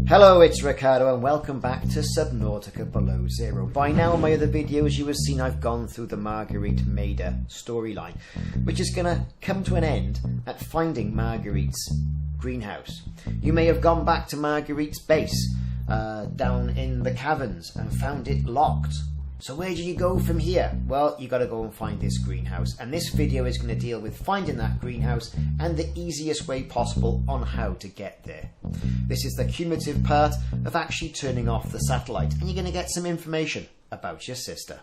Hello, it's Ricardo and welcome back to Subnautica Below Zero. By now in my other videos you have seen I've gone through the Marguerite Maida storyline, which is going to come to an end at finding Marguerite's greenhouse. You may have gone back to Marguerite's base down in the caverns and found it locked. So where do you go from here? Well, you got to go and find this greenhouse, and this video is going to deal with finding that greenhouse and the easiest way possible on how to get there. This is the cumulative part of actually turning off the satellite, and you're going to get some information about your sister.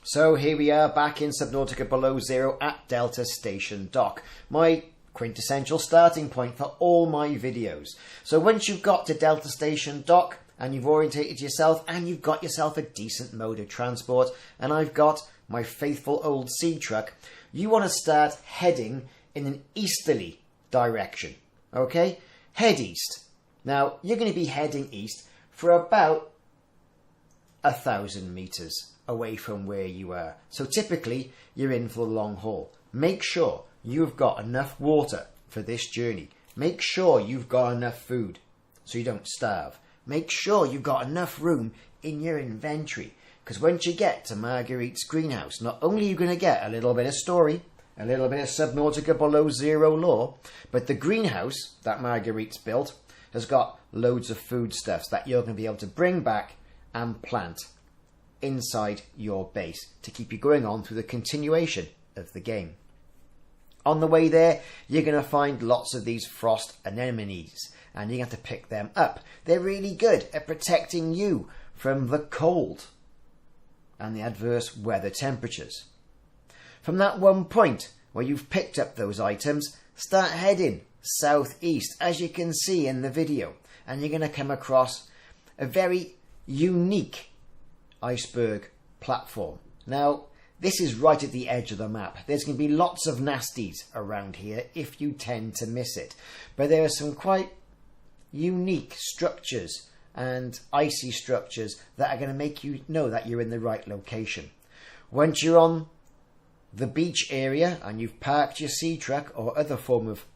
So here we are back in Subnautica Below Zero at Delta Station Dock. My quintessential starting point for all my videos. So once you've got to Delta Station Dock and you've orientated yourself and you've got yourself a decent mode of transport, and I've got my faithful old sea truck, you want to start heading in an easterly direction. Okay? Head east. Now you're going to be heading east for about 1,000 meters away from where you are. So typically you're in for the long haul. Make sure you've got enough water for this journey. Make sure you've got enough food so you don't starve. Make sure you've got enough room in your inventory, because once you get to Marguerite's greenhouse, not only are you going to get a little bit of story, a little bit of Subnautica Below Zero lore, but the greenhouse that Marguerite's built has got loads of foodstuffs that you're going to be able to bring back and plant inside your base to keep you going on through the continuation of the game. On the way there, you're going to find lots of these frost anemones, and you have to pick them up. They're really good at protecting you from the cold and the adverse weather temperatures. From that one point where you've picked up those items, start heading southeast, as you can see in the video, and you're going to come across a very unique iceberg platform. Now, this is right at the edge of the map. There's going to be lots of nasties around here if you tend to miss it. But there are some quite unique structures and icy structures that are going to make you know that you're in the right location. Once you're on the beach area and you've parked your sea truck or other form of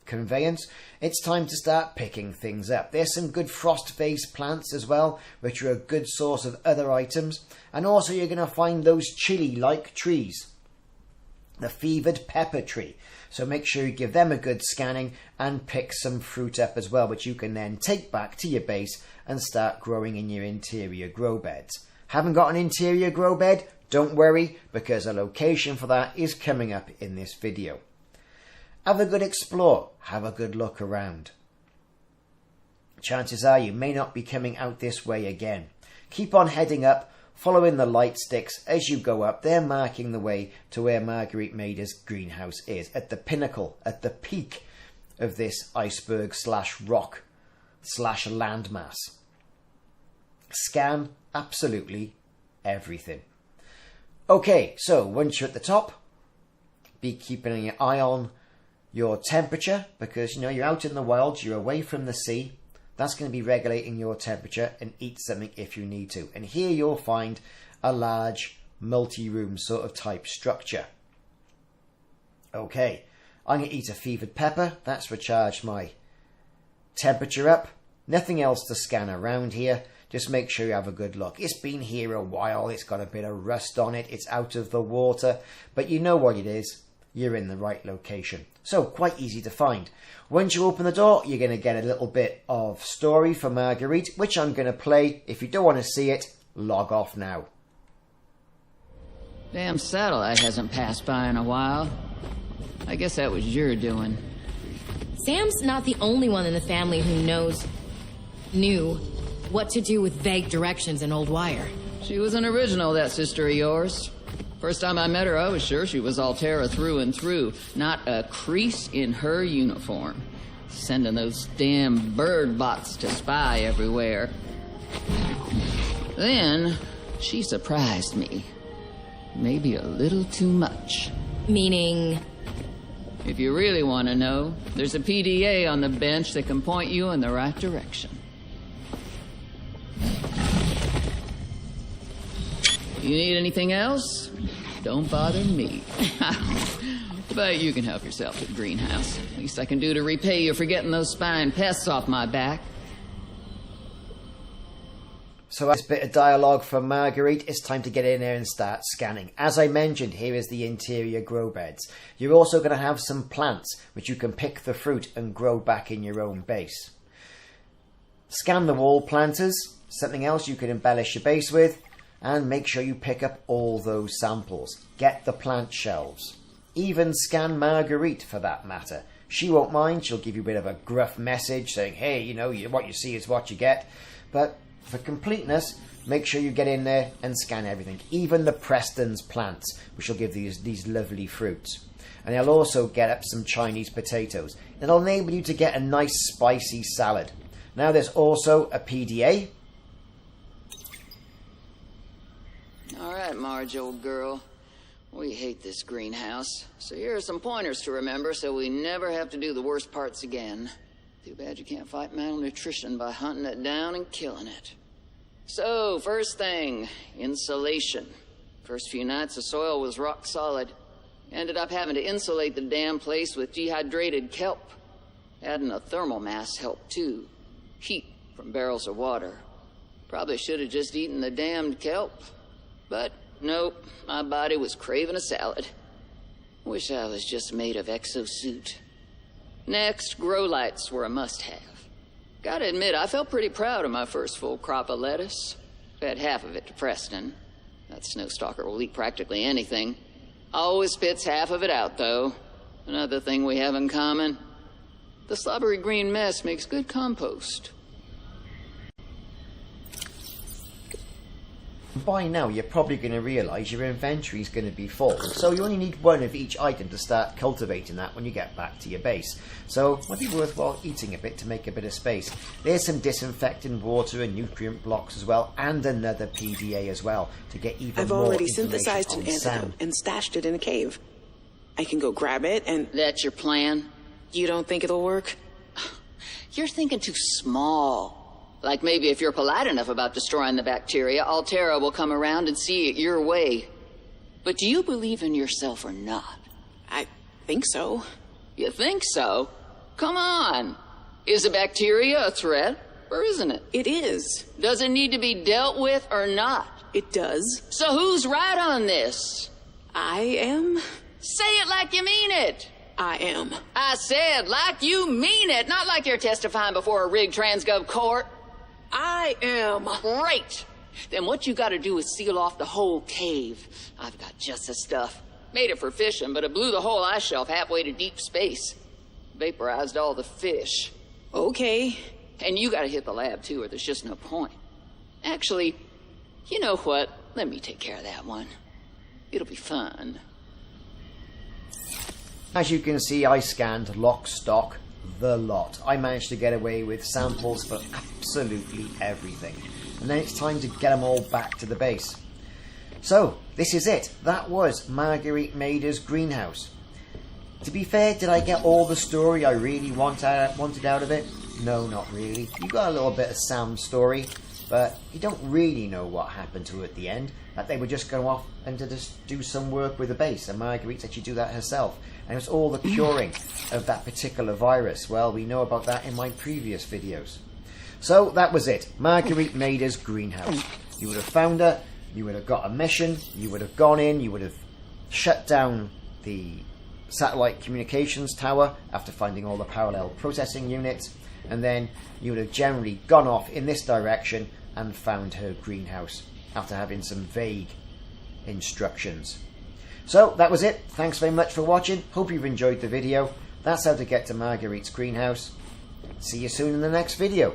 conveyance, it's time to start picking things up. There's some good frost-based plants as well, which are a good source of other items. And also you're going to find those chili-like trees, the fevered pepper tree. So make sure you give them a good scanning and pick some fruit up as well, which you can then take back to your base and start growing in your interior grow beds. Haven't got an interior grow bed? Don't worry, because a location for that is coming up in this video. Have a good explore, have a good look around. Chances are you may not be coming out this way again. Keep on heading up, following the light sticks as you go up. They're marking the way to where Marguerite Maida's greenhouse is, at the pinnacle, at the peak of this iceberg slash rock slash landmass. Scan absolutely everything. Okay, so once you're at the top, be keeping your eye on your temperature, because you know you're out in the wild, you're away from the sea. That's going to be regulating your temperature, and eat something if you need to. And here you'll find a large multi-room sort of type structure. Okay, I'm going to eat a fevered pepper. That's recharged my temperature up. Nothing else to scan around here. Just make sure you have a good look. It's been here a while. It's got a bit of rust on it. It's out of the water, but you know what it is. You're in the right location. So quite easy to find. Once you open the door, you're going to get a little bit of story for Marguerite, which I'm going to play. If you don't want to see it, log off now. Damn satellite hasn't passed by in a while. I guess that was your doing. Sam's not the only one in the family who knew what to do with vague directions in Old Wire. She was an original, that sister of yours. First time I met her, I was sure she was Altera through and through. Not a crease in her uniform. Sending those damn bird bots to spy everywhere. Then, she surprised me. Maybe a little too much. Meaning? If you really want to know, there's a PDA on the bench that can point you in the right direction. You need anything else? Don't bother me. But you can help yourself to the greenhouse. Least I can do to repay you for getting those spine pests off my back. So this bit of dialogue from Marguerite, it's time to get in there and start scanning. As I mentioned, here is the interior grow beds. You're also going to have some plants, which you can pick the fruit and grow back in your own base. Scan the wall planters, something else you can embellish your base with, and make sure you pick up all those samples. Get the plant shelves. Even scan Marguerite for that matter. She won't mind, she'll give you a bit of a gruff message saying, hey, you know, what you see is what you get. But for completeness, make sure you get in there and scan everything. Even the Preston's plants, which will give these lovely fruits. And they'll also get up some Chinese potatoes. It'll enable you to get a nice spicy salad. Now there's also a PDA. Alright, Marge, old girl. We hate this greenhouse. So here are some pointers to remember so we never have to do the worst parts again. Too bad you can't fight malnutrition by hunting it down and killing it. So, first thing, insulation. First few nights the soil was rock solid. Ended up having to insulate the damn place with dehydrated kelp. Adding a thermal mass helped too. Heat from barrels of water. Probably should have just eaten the damned kelp. But nope, my body was craving a salad. Wish I was just made of exosuit. Next, grow lights were a must-have. Gotta admit, I felt pretty proud of my first full crop of lettuce. Fed half of it to Preston. That snowstalker will eat practically anything. Always spits half of it out, though. Another thing we have in common. The slobbery green mess makes good compost. By now you're probably going to realise your inventory is going to be full, so you only need one of each item to start cultivating that when you get back to your base. So it might be worthwhile eating a bit to make a bit of space. There's some disinfectant water and nutrient blocks as well, and another PDA as well to get even more information. I've already synthesized an Sam. antidote and stashed it in a cave. I can go grab it and... That's your plan? You don't think it'll work? You're thinking too small. Like maybe if you're polite enough about destroying the bacteria, Altera will come around and see it your way. But do you believe in yourself or not? I think so. You think so? Come on. Is the bacteria a threat, or isn't it? It is. Does it need to be dealt with or not? It does. So who's right on this? I am. Say it like you mean it. I am. I said like you mean it, not like you're testifying before a rigged transgov court. I am. Great! Then what you gotta do is seal off the whole cave. I've got just the stuff. Made it for fishing, but it blew the whole ice shelf halfway to deep space. Vaporized all the fish. Okay. And you gotta hit the lab too, or there's just no point. Actually, you know what? Let me take care of that one. It'll be fun. As you can see, I scanned lock, stock, the lot. I managed to get away with samples for absolutely everything. And then it's time to get them all back to the base. So, this is it. That was Marguerite Maida's greenhouse. To be fair, did I get all the story I really wanted out of it? No, not really. You got a little bit of Sam's story, but you don't really know what happened to her at the end. That they were just going off and to just do some work with the base, and Marguerite said she'd do that herself. And it was all the curing of that particular virus. Well, we know about that in my previous videos. So that was it. Marguerite Maida's greenhouse. You would have found her, you would have got a mission, you would have gone in, you would have shut down the satellite communications tower after finding all the parallel processing units, and then you would have generally gone off in this direction and found her greenhouse after having some vague instructions. So that was it. Thanks very much for watching. Hope you've enjoyed the video. That's how to get to Marguerite's greenhouse. See you soon in the next video.